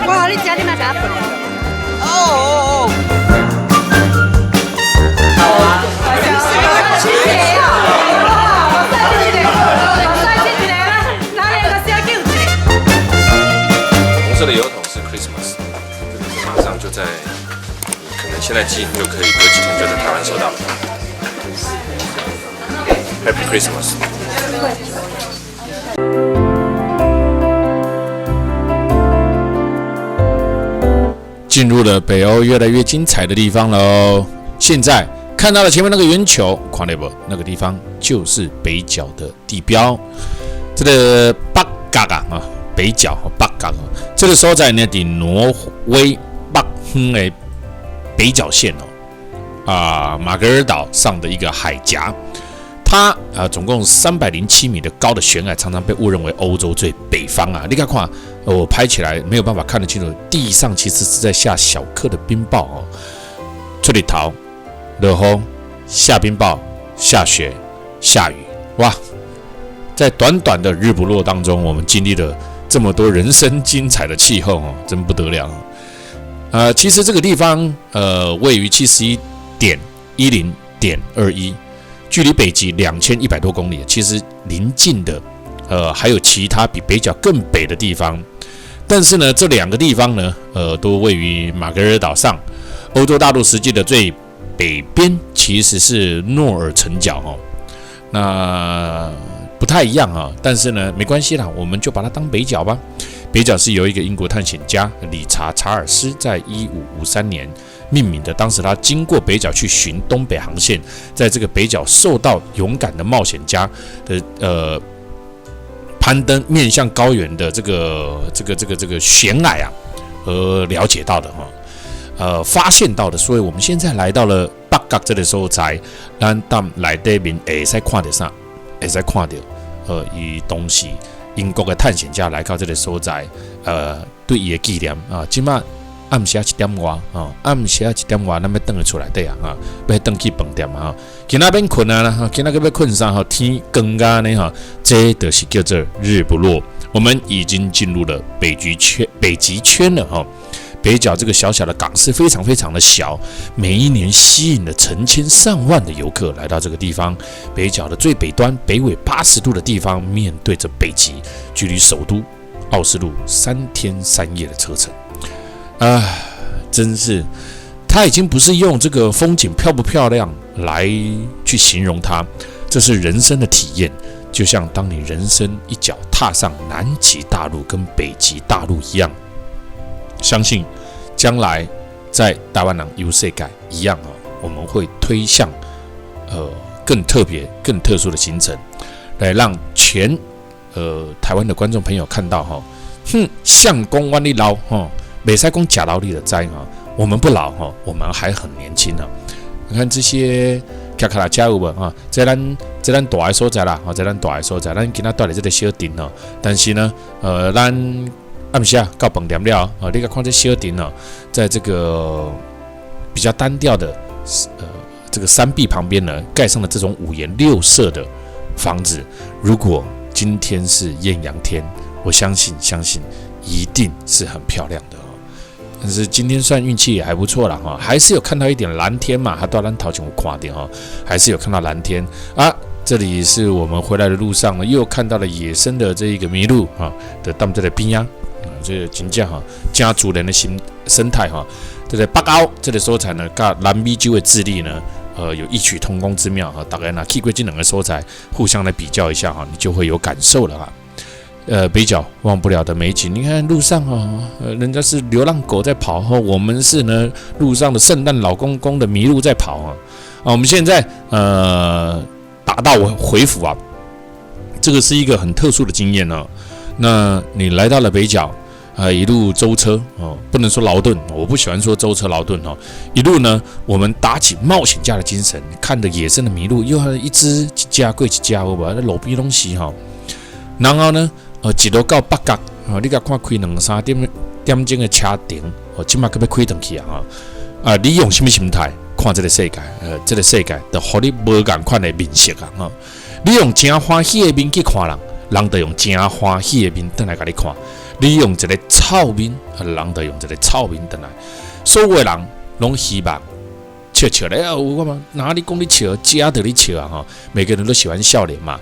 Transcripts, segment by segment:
哇，你家你妈打本哦。红色的油桶是 Christmas， 马上就在，可能现在寄就可以，隔几天就在台湾收到。Happy Christmas！ 进入了北欧越来越精彩的地方喽。现在看到了前面那个圆球，看到不？那个地方就是北角的地标，这个北角啊，北角北角啊，这个所在呢，在挪威北方的北角县马格尔岛上的一个海峡。它总共307米的高的悬崖，常常被误认为欧洲最北方啊！你看，我拍起来没有办法看得清楚，地上其实是在下小颗的冰雹哦。出里头，热风，下冰雹，下雪，下雨，哇！在短短的日不落当中，我们经历了这么多人生精彩的气候哦，真不得了其实这个地方位于71.10.21。距离北极2100多公里，其实邻近的还有其他比北角更北的地方，但是呢，这两个地方呢，都位于马格尔岛上。欧洲大陆实际的最北边其实是诺尔城角那不太一样但是呢，没关系啦，我们就把它当北角吧。北角是由一个英国探险家理查·查尔斯在1553年命名的。当时他经过北角去寻东北航线，在这个北角受到勇敢的冒险家的攀登面向高原的这个悬崖而了解到的发现到的。所以我们现在来到了北角这个所在，咱到内底面会使看到啥？会使看到伊当时英国的探险家来到这个所在，对伊的纪念今晚暗时1点外暗时1点外，咱要登出来对要登去饭店今仔边困今仔要困啥天光呢这就是叫做日不落。我们已经进入了北极圈了北角这个小小的港是非常非常的小，每一年吸引了成千上万的游客来到这个地方。北角的最北端，北纬80度的地方，面对着北极，距离首都奥斯陆3天3夜的车程。真是，它已经不是用这个风景漂不漂亮来去形容它，这是人生的体验。就像当你人生一脚踏上南极大陆跟北极大陆一样。相信将来在台湾人游世界一样我们会推向更特别、更特殊的行程，来让全台湾的观众朋友看到相公我你老袂使讲假老你的灾我们不老我们还很年轻你看这些卡卡拉加有无这咱大的所在啦这咱大的所在，咱今仔带来这个小镇但是呢咱暗时到饭店了你看这小镇在这个比较单调的这个山壁旁边呢，盖上了这种5颜6色的房子。如果今天是艳阳天，我相信一定是很漂亮的但是今天算运气也还不错啦还是有看到一点蓝天嘛，还到咱头前有看到还是有看到蓝天这里是我们回来的路上呢，又看到了野生的这一个麋鹿的他们这里边这个真正真自然的生态这个北澳这个所在呢，跟南美洲的智利呢，有异曲同工之妙大概去过这两个所在，互相来比较一下你就会有感受了北角忘不了的美景，你看路上人家是流浪狗在跑我们是呢路上的圣诞老公公的麋鹿在跑我们现在打道回府这个是一个很特殊的经验那你来到了北角一路舟车不能说劳顿，我不喜欢说舟车劳顿一路呢，我们打起冒险家的精神，看着野生的麋鹿，又一只一家过一家，我把那路边东西然后呢，一路到北角你看开2-3点钟的车程今麦要开回去你用什么心态看这个世界？这个世界就让你无同款的面色你用真欢喜的面去看人，人就用真欢喜的面回来给你看。你用一个臭面，人就用一个臭面回来。所有的人拢希望笑咧，我嘛哪里讲你笑，假的你笑啊哈！每个人都喜欢笑脸嘛。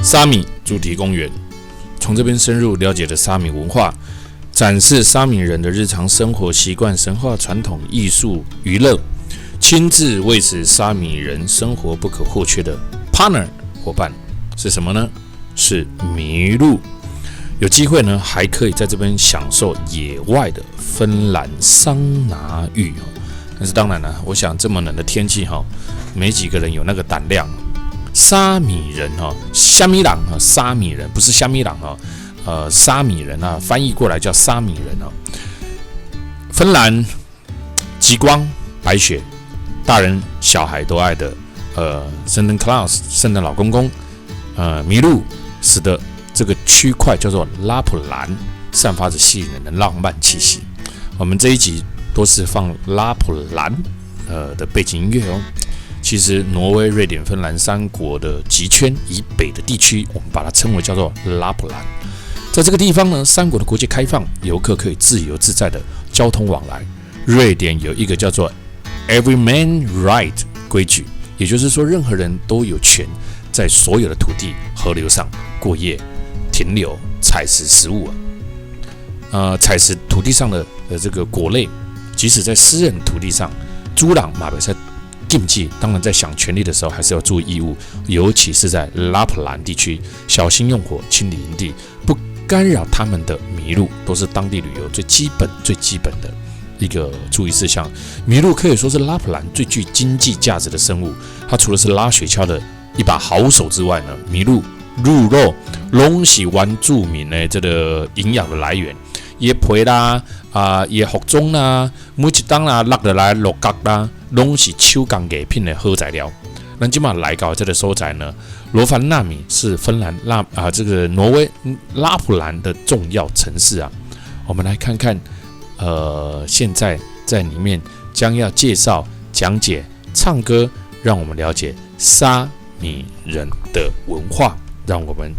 沙米主题公园，从这边深入了解了沙米文化，展示沙米人的日常生活习惯、神话传统、艺术、娱乐，亲自为此沙米人生活不可或缺的 partner 伙伴是什么呢？是麋鹿。有机会呢，还可以在这边享受野外的芬兰桑拿浴。但是当然了，我想这么冷的天气没几个人有那个胆量。沙米人虾米人沙米人不是虾米人沙米人啊，翻译过来叫沙米人芬兰极光、白雪，大人小孩都爱的圣诞 Claus 圣诞老公公麋鹿，使得这个区块叫做拉普兰，散发着吸引人的浪漫气息。我们这一集都是放拉普兰的背景音乐其实，挪威、瑞典、芬兰三国的极圈以北的地区，我们把它称为叫做拉普兰。在这个地方呢，三国的国界开放，游客可以自由自在的交通往来。瑞典有一个叫做 Every Man Right 规矩，也就是说，任何人都有权在所有的土地、河流上过夜、停留、采食食物采食土地上的这个果类，即使在私人土地上，猪狼马北赛。禁忌，当然在享权利的时候还是要注意义务，尤其是在拉普兰地区，小心用火清理营地，不干扰他们的麋鹿，都是当地旅游最基本的一个注意事项。麋鹿可以说是拉普兰最具经济价值的生物，它除了是拉雪橇的一把好手之外呢，麋鹿鹿肉拢是原住民的这个营养的来源。椰皮啦，椰服装啦，每一档啦落落来鹿角啦，拢是手工艺品的好材料。咱今嘛来到这个所在呢，罗凡纳米是芬兰这个挪威拉普兰的重要城市啊。我们来看看，现在在里面将要介绍、讲解、唱歌，让我们了解沙米人的文化，让我们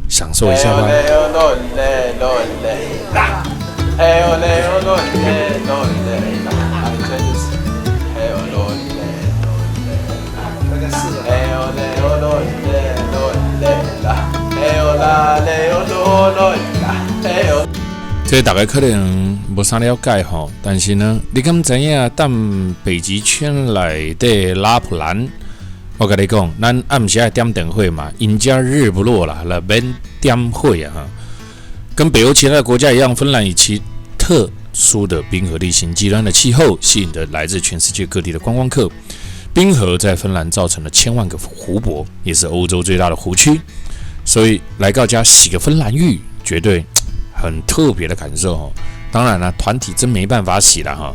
享受一下吧。这大概可能无啥了解但是呢，你敢知影？当北极圈内的拉普兰，我跟你讲，咱暗时爱点灯会嘛，人家日不落啦，那免点会啊跟北欧其他的国家一样，芬兰以其特殊的冰河地形、极端的气候，吸引着来自全世界各地的观光客。冰河在芬兰造成了千万个湖泊，也是欧洲最大的湖区。所以来到家洗个芬兰浴，绝对很特别的感受当然了，团体真没办法洗了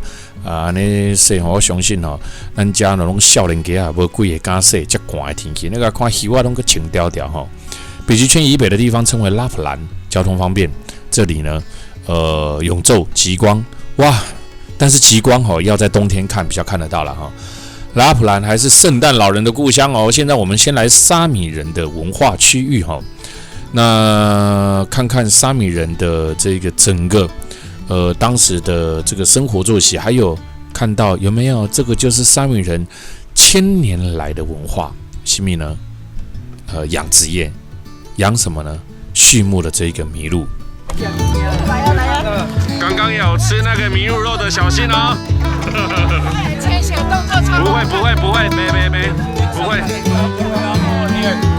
那洗我相信咱家那种少年家无几个敢洗，这寒的天气，那个看鱼拢个青条条北极圈以北的地方称为拉普兰，交通方便。这里呢，永昼极光，哇！但是极光要在冬天看比较看得到了拉普兰还是圣诞老人的故乡现在我们先来沙米人的文化区域那看看沙米人的这个整个当时的这个生活作息，还有看到有没有这个就是沙米人千年来的文化。什么呢？养殖业，养什么呢？畜牧的这一个麋鹿。刚刚有吃那个麋鹿肉的小心不会，没，不会。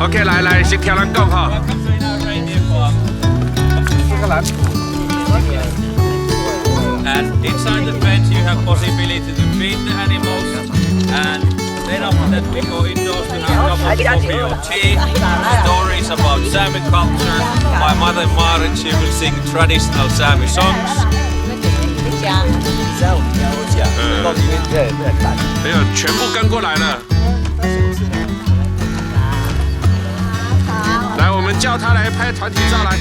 OK， 来，先听咱讲And inside the fence you have possibility to feed the animals, and then after that we go indoors to have a cup of coffee or tea, stories about Sami culture. My mother Marit, she will sing traditional Sami songs. 没有，全部跟过来了。叫他来拍团体照来。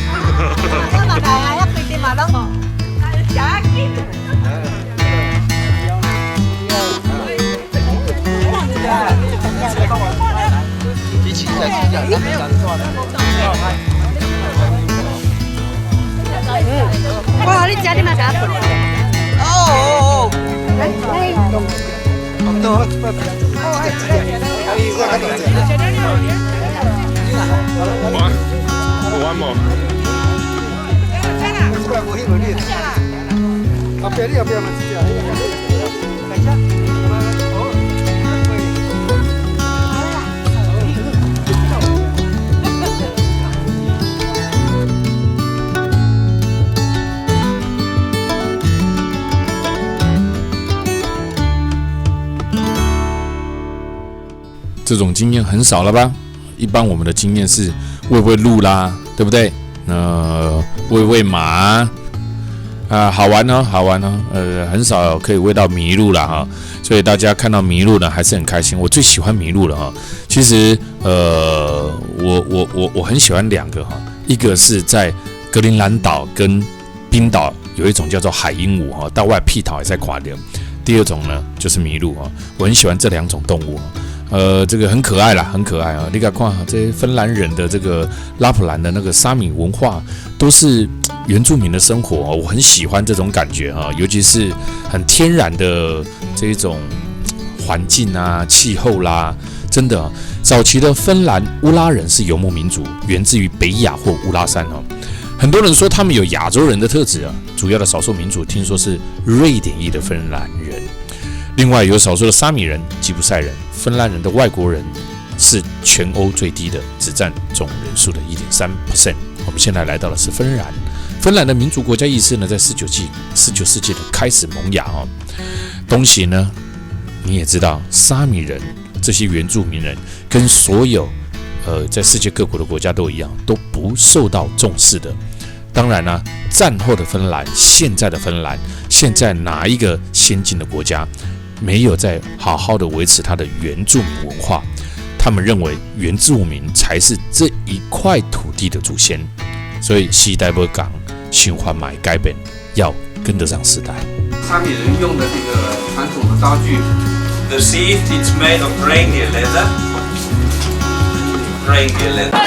哇，你家里嘛啥不？哦，One more. Apa 这种经验很少了吧？一般我们的经验是喂喂鹿啦，对不对？喂喂马好玩哦，好玩哦。很少可以喂到麋鹿啦哈，所以大家看到麋鹿呢还是很开心。我最喜欢麋鹿了哈。其实我很喜欢两个哈，一个是在格陵兰岛跟冰岛有一种叫做海鹦鹉哈，到外屁桃也在垮掉。第二种呢就是麋鹿哈，我很喜欢这两种动物。这个很可爱啦，很可爱啊！你看，这些芬兰人的这个拉普兰的那个沙米文化，都是原住民的生活我很喜欢这种感觉尤其是很天然的这种环境啊、气候啦，真的早期的芬兰乌拉人是游牧民族，源自于北亚或乌拉山很多人说他们有亚洲人的特质主要的少数民族听说是瑞典裔的芬兰人。另外有少数的沙米人、吉普赛人，芬兰人的外国人是全欧最低的，只占总人数的 1.3%。我们现在来到的是芬兰。芬兰的民族国家意识呢，在19世纪的开始萌芽东西呢，你也知道，沙米人这些原住民人跟所有在世界各国的国家都一样，都不受到重视的。当然呢，战后的芬兰，现在的芬兰，现在哪一个先进的国家没有在好好的维持它的原住民文化？他们认为原住民才是这一块土地的祖先，所以时代要赶，循环买改变，要跟得上时代。沙米人用的这个传统的刀具 The sheath is made of reindeer leather. Reindeer leather.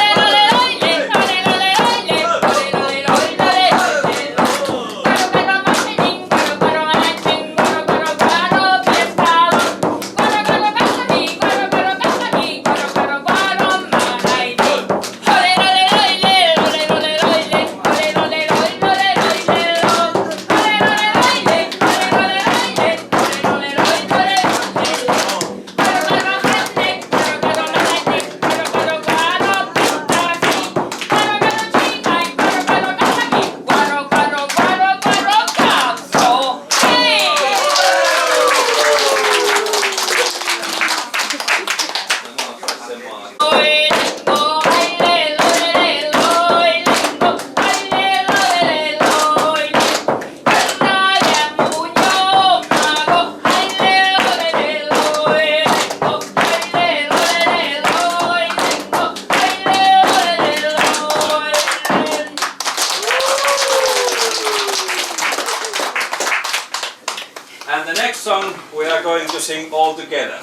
And the next song we are going to sing all together.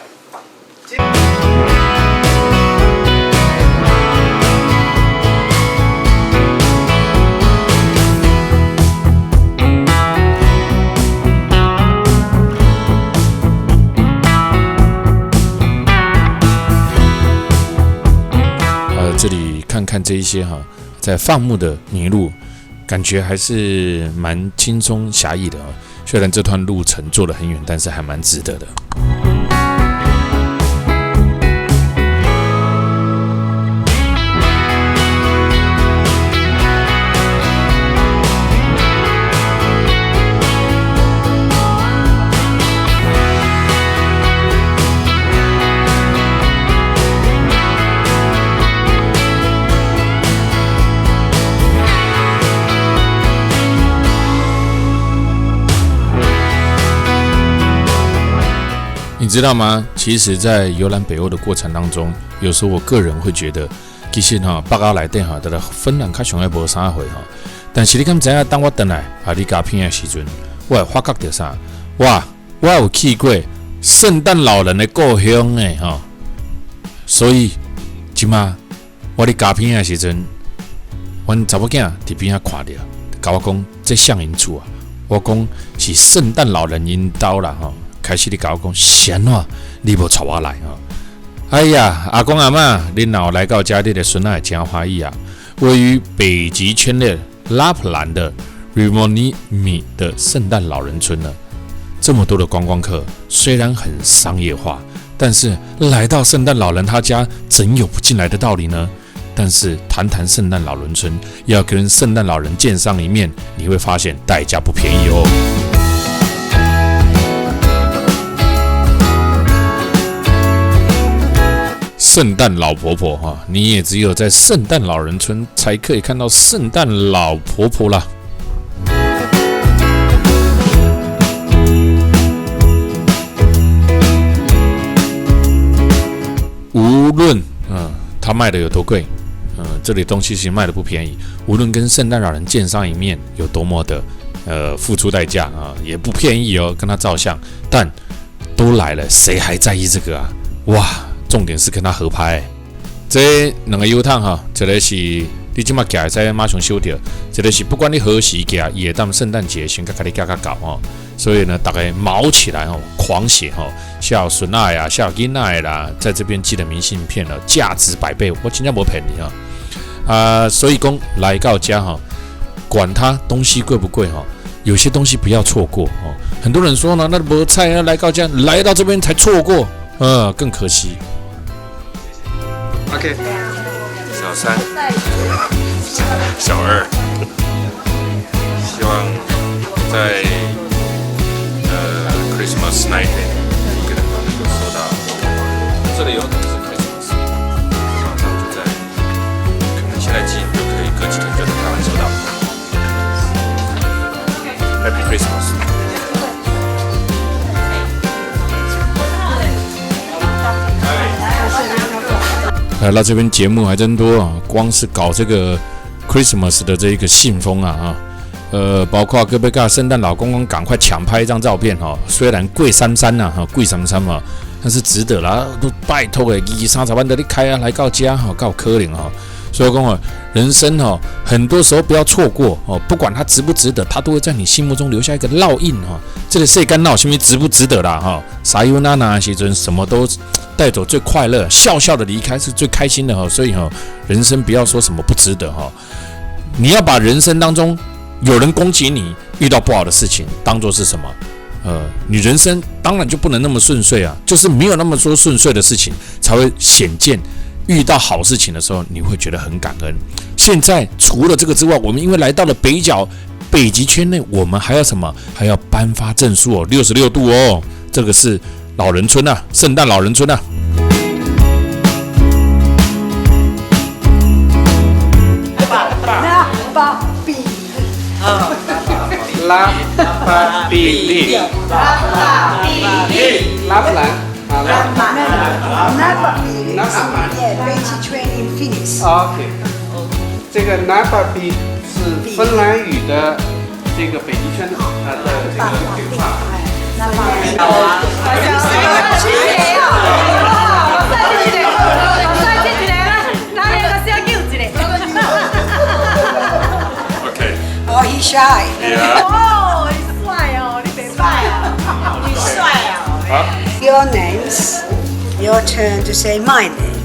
这里看看这一些在放牧的麋鹿，感觉还是蛮轻松侠义的虽然这段路程做得很远，但是还蛮值得的。你知道吗？其实，在游览北欧的过程当中，有时候我个人会觉得，其实北欧内底就芬兰较上爱无啥岁但是你敢知影？当我回来你加片的时阵，我会发觉到啥？哇！我有去过圣诞老人的故乡所以即马我伫加片的时阵，阮查某囝伫边仔看着，甲我讲这像因厝啊。我讲是圣诞老人因兜啦开始你甲我讲，是安怎你无带我来哎呀，阿公阿嬷，恁若来到家里的孙仔会真欢喜啊！位于北极圈的拉普兰的 Rovaniemi 的圣诞老人村呢。这么多的观光客，虽然很商业化，但是来到圣诞老人他家，怎有不进来的道理呢？但是谈圣诞老人村，要跟圣诞老人见上一面，你会发现代价不便宜哦。圣诞老婆婆你也只有在圣诞老人村才可以看到圣诞老婆婆啦。无论他卖的有多贵，这里东西其实卖的不便宜。无论跟圣诞老人见上一面有多么的付出代价也不便宜跟他照相，但都来了，谁还在意这个啊？哇！重点是跟他合拍这两个油桶一个是你即马行会使马上收掉，一个是不管你何时行，伊会当圣诞节先甲你行到所以呢，大家毛起来狂写孝孙仔呀、孝囡仔啦，在这边寄的明信片了，价值100倍，我真正无骗你所以讲来到家管它东西贵不贵有些东西不要错过很多人说呢，那无菜来到家，来到这边才错过更可惜。OK， 小3、小2，希望在Christmas 那一天，每个人都能够收到。这里有同事 Christmas， 马上就在，可能现在寄就可以，隔几天就在台湾收到。Happy Christmas！来到这边节目还真多光是搞这个 Christmas 的这个信封包括各位圣诞老公公赶快抢拍一张照片虽然贵33贵33嘛，但是值得啦，都拜托20-30万的你开来到家够可怜所以讲人生很多时候不要错过不管它值不值得，它都会在你心目中留下一个烙印这个世间哪有什么值不值得啦撒尤娜娜时阵什么都带走最快乐，笑笑的离开是最开心的所以人生不要说什么不值得你要把人生当中有人攻击你，遇到不好的事情当作是什么？你人生当然就不能那么顺遂就是没有那么多顺遂的事情，才会显见遇到好事情的时候，你会觉得很感恩。现在除了这个之外，我们因为来到了北极圈内，我们还要什么？还要颁发证书66度这个是老人村圣诞老人村拉巴比利，拉普兰，OK， 这个纳巴比是芬兰语的这个北极圈它的这个对话。Oh, he's shy. Yeah. Oh, he's 帅你别帅你帅Your names. Your turn to say my name.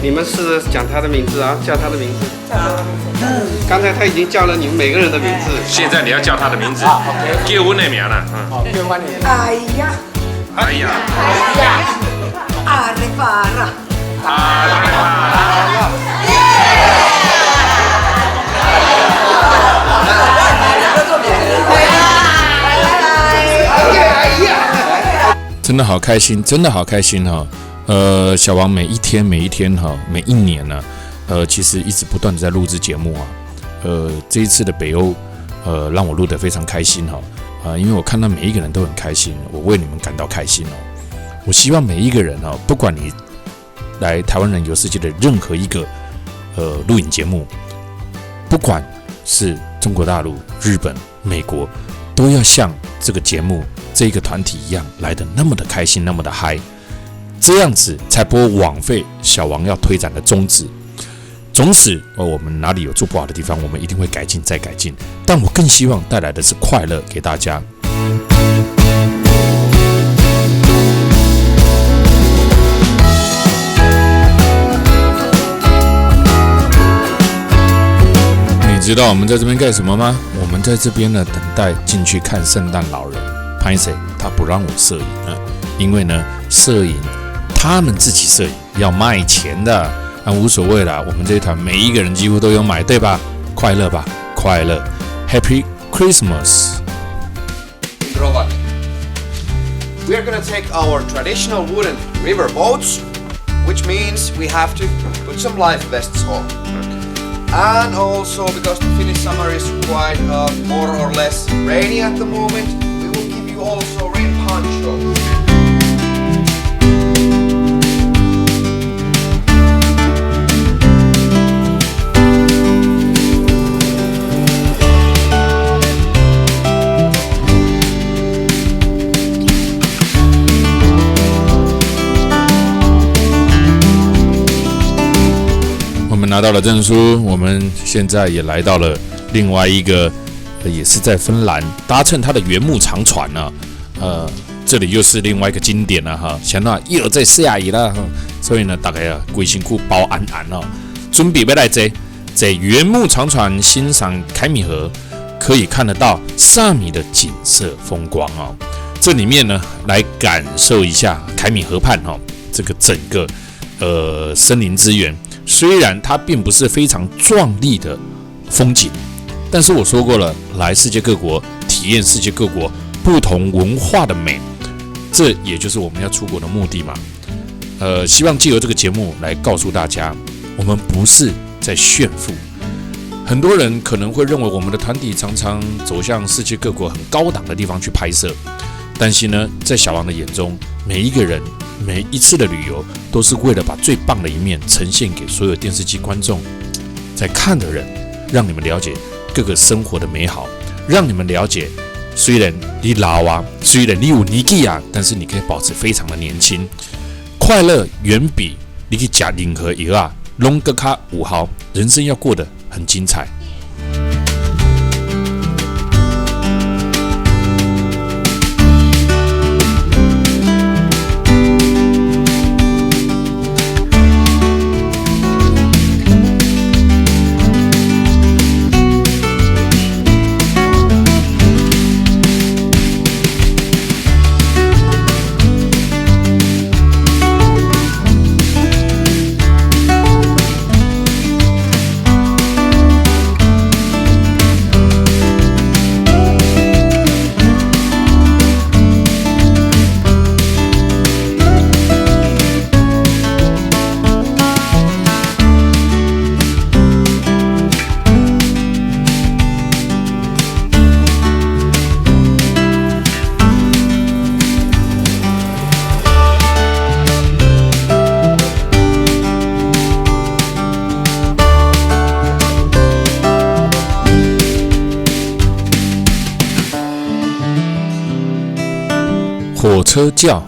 你们试着讲他的名字叫他的名字。刚才他已经叫了你们每个人的名字。现在你要叫他的名字，叫我的名了。哎呀，哎呀，阿里巴拉。真的好开心，真的好开心小王每一天每一年呢其实一直不断的在录制节目这一次的北欧让我录得非常开心因为我看到每一个人都很开心，我为你们感到开心我希望每一个人不管你来台湾人游世界的任何一个录影节目，不管是中国大陆、日本、美国，都要像这个节目这个团体一样来得那么的开心，那么的嗨，这样子才不会枉费小王要推展的宗旨。总使我们哪里有做不好的地方，我们一定会改进再改进。但我更希望带来的是快乐给大家。你知道我们在这边干什么吗？我们在这边呢，等待进去看圣诞老人。拍谁？他不让我摄影啊，因为呢，摄影他们自己摄影要卖钱的。无所谓啦，我们这一团每一个人几乎都有买，对吧？快乐吧，快乐 ，Happy Christmas！ Rovaniemi. We are going to take our traditional wooden river boats, which means we have to put some life vests on. And also, because the Finnish summer is quite more or less rainy at the moment, we will give you also rain poncho.我们拿到了证书，我们现在也来到了另外一个，也是在芬兰搭乘它的原木长船呢。这里又是另外一个经典了哈，想到又在下雨了，所以呢，大概啊，规身躯包安安哦，准备要来在原木长船欣赏凯米河，可以看得到萨米的景色风光哦。这里面呢，来感受一下凯米河畔哦，这个整个森林资源。虽然它并不是非常壮丽的风景，但是我说过了，来世界各国体验世界各国不同文化的美，这也就是我们要出国的目的嘛。希望借由这个节目来告诉大家，我们不是在炫富。很多人可能会认为我们的团体常常走向世界各国很高档的地方去拍摄，但是呢，在小王的眼中，每一个人每一次的旅游都是为了把最棒的一面呈现给所有电视机观众在看的人，让你们了解各个生活的美好，让你们了解虽然你老啊，虽然你有年纪啊，但是你可以保持非常的年轻。快乐远比你去吃任何药啊拢更加有效，人生要过得很精彩。火车叫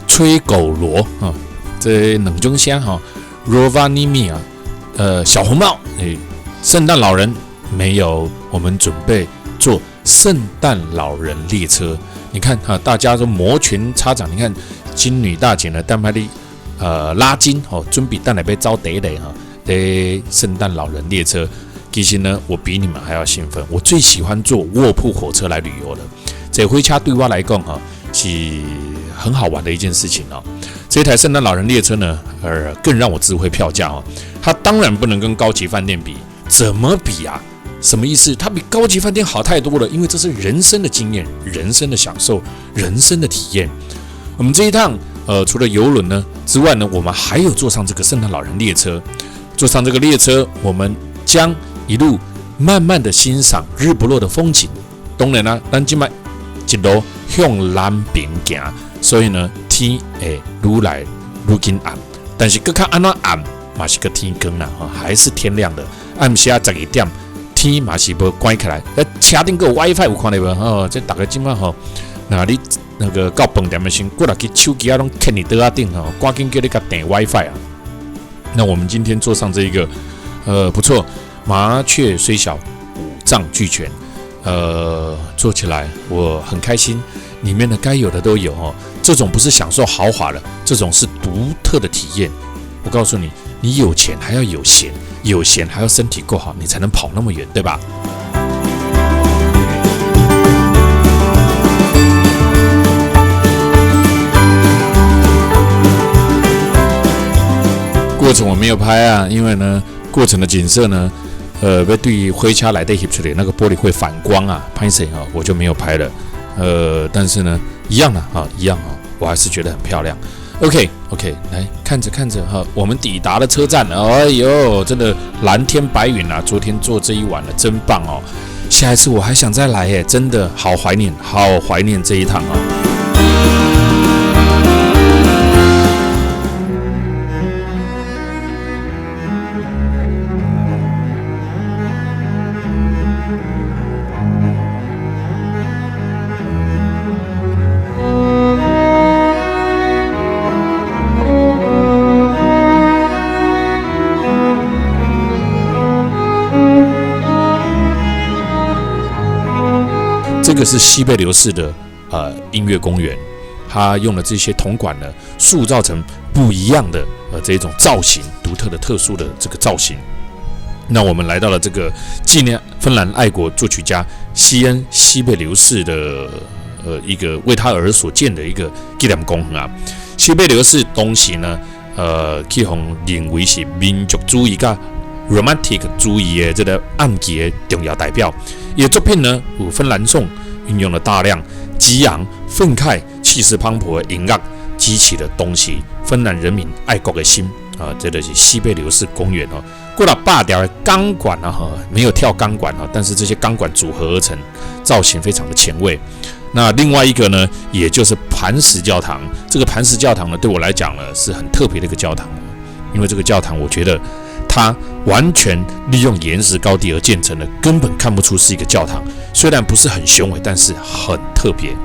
吹狗螺啊，这两种声哈 ，Rovaniemi 啊，小红帽，圣诞老人没有，我们准备坐圣诞老人列车。你看哈，大家都摩拳擦掌，你看金女大姐呢，但拍的拉筋哦，准备等来被招得嘞哈，的圣诞老人列车。其实呢，我比你们还要兴奋，我最喜欢坐卧铺火车来旅游了。这火车对我来讲哈，是很好玩的一件事情哦。这台圣诞老人列车呢，更让我智慧票价哦。它当然不能跟高级饭店比，怎么比啊？什么意思？它比高级饭店好太多了，因为这是人生的经验、人生的享受、人生的体验。我们这一趟除了邮轮呢之外呢，我们还有坐上这个圣诞老人列车。坐上这个列车，我们将一路慢慢的欣赏日不落的风景。当然啦，咱今摆一路向南边行，所以呢天会愈来愈近暗，但是搁较安怎暗，嘛是个天光啦，还是天亮的。暗时12点，天嘛是无关起来。车顶个 WiFi 有看到无？这大家今晚那你那个到饭店的时候，过来去手机拢牵你桌顶赶紧叫你甲订 WiFi 啊。那我们今天坐上这一个，不错，麻雀虽小，五脏俱全。做起来我很开心，里面的该有的都有这种不是享受豪华的，这种是独特的体验。我告诉你，你有钱还要有闲，有闲还要身体够好，你才能跑那么远，对吧？过程我没有拍啊，因为呢，过程的景色呢。要对火车来的翕出来，那个玻璃会反光啊，拍摄我就没有拍了。但是呢，一样的一样我还是觉得很漂亮。OK， 来看着我们抵达了车站，哎呦，真的蓝天白云啊！昨天坐这一晚了，真棒哦！下一次我还想再来耶，真的好怀念这一趟这个是西贝流士的音乐公园，它用了这些铜管呢，塑造成不一样的这种造型，独特的、特殊的这个造型。那我们来到了这个纪念芬兰爱国作曲家西贝流士的一个为他而所建的一个纪念公园啊。西贝流士当时呢，去互认为是民族主义甲 romantic 主义的这个暗记的重要代表。伊的作品呢，有芬兰颂，运用了大量激昂、愤慨、气势磅礴的音乐，激起了当时芬兰人民爱国的心啊！这就是西贝流士公园哦。过了8条的钢管啊，没有跳钢管啊，但是这些钢管组合而成，造型非常的前卫。那另外一个呢，也就是磐石教堂。这个磐石教堂呢，对我来讲呢，是很特别的一个教堂，因为这个教堂，我觉得它完全利用岩石高地而建成的，根本看不出是一个教堂。虽然不是很雄伟，但是很特别。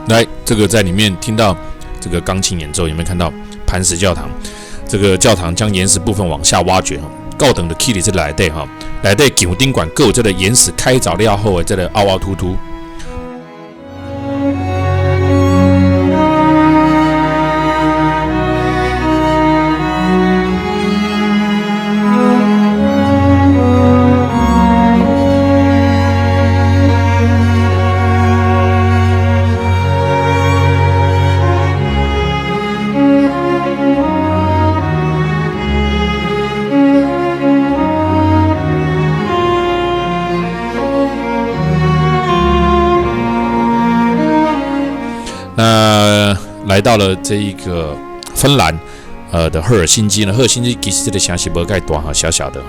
来，这个在里面听到这个钢琴演奏，有没有看到磐石教堂？这个教堂将岩石部分往下挖掘高等的 key 在内底内底桥顶管各有这个岩石开凿了后的这个凹凹凸凸。来到了这一个芬兰的赫尔辛基呢，赫尔辛基其实这个城市不太大小小的